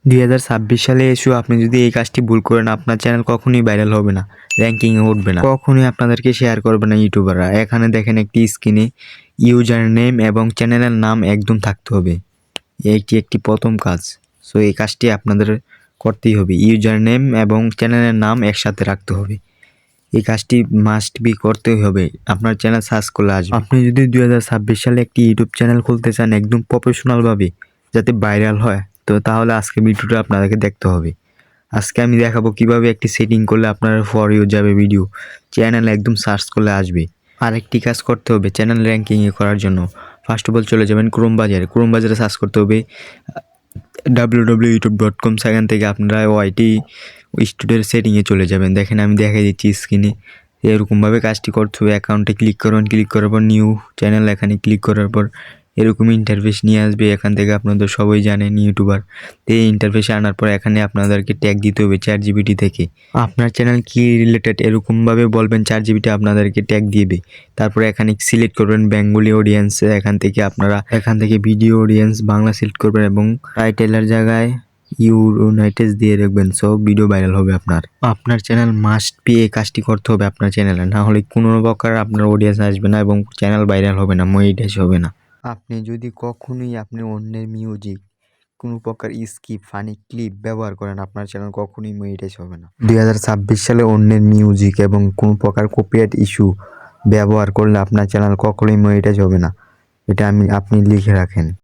2026 সালে এসেও আপনি যদি এই কাজটি ভুল করেন, আপনার চ্যানেল কখনোই ভাইরাল হবে না, র্যাঙ্কিংয়ে উঠবে না, কখনোই আপনাদেরকে শেয়ার করবে না ইউটিউবাররা। এখানে দেখেন একটি স্ক্রিনে ইউজার নেম এবং চ্যানেলের নাম একদম থাকতে হবে। এটি একটি প্রথম কাজ। সো এই কাজটি আপনাদের করতেই হবে, ইউজার নেম এবং চ্যানেলের নাম একসাথে রাখতে হবে। এই কাজটি মাস্ট বি করতেই হবে, আপনার চ্যানেল সার্চ করলে আসবে। আপনি যদি 2026 সালে একটি ইউটিউব চ্যানেল খুলতে চান একদম প্রফেশনালভাবে, যাতে ভাইরাল হয়, তো তাহলে আজকে ভিডিওটা আপনাদেরকে দেখতে হবে। আজকে আমি দেখাবো কিভাবে একটি সেটিং করলে আপনার ফর ইউ যাবে ভিডিও, চ্যানেল একদম সার্চ করলে আসবে। আরেকটি কাজ করতে হবে চ্যানেল র্যাঙ্কিংয়ে করার জন্য। ফার্স্ট অফ অল চলে যাবেন ক্রোম বাজারে সার্চ করতে হবে www.youtube.com। সেখান থেকে আপনারা ওয়াইটি স্টুডিওর সেটিংয়ে চলে যাবেন। দেখেন আমি দেখাই দিচ্ছি স্ক্রিনে। এরকমভাবে কাজটি করতে হবে। অ্যাকাউন্টে ক্লিক করবেন, ক্লিক করার পর নিউ চ্যানেল, এখানে ক্লিক করার পর এরকম ইন্টারফেস নিয়ে আসবে। এখান থেকে আপনাদের সবাই জানেন ইউটিউবার, তো এই ইন্টারফেসে আনার পর এখানে আপনাদেরকে ট্যাগ দিতে হবে ChatGPT থেকে। আপনার চ্যানেল কি রিলেটেড এরকমভাবে বলবেন, ChatGPT আপনাদেরকে ট্যাগ দিবে। তারপরে এখানে সিলেক্ট করবেন বেঙ্গলি অডিয়েন্স। এখান থেকে আপনারা ভিডিও অডিয়েন্স বাংলা সিলেক্ট করবেন এবং টাইটেলের জায়গায় ইউনাইটেড দিয়ে রাখবেন। সব ভিডিও ভাইরাল হবে। আপনার চ্যানেল মাস্ট বি এই কাজটি করতে হবে আপনার চ্যানেলে, না হলে কোনো প্রকার আপনার অডিয়েন্স আসবে না এবং চ্যানেল ভাইরাল হবে না, মনিটাইজ হবে না। আপনি যদি কখনোই আপনি অন্যের মিউজিক, কোনো প্রকার স্কিপ, ফানি ক্লিপ ব্যবহার করেন, আপনার চ্যানেল কখনোই মনিটাইজ হবে না। 2026 সালে অন্যের মিউজিক এবং কোনো প্রকার কপিরাইট ইস্যু ব্যবহার করলে আপনার চ্যানেল কখনোই মনিটাইজ হবে না। এটা আপনি লিখে রাখেন।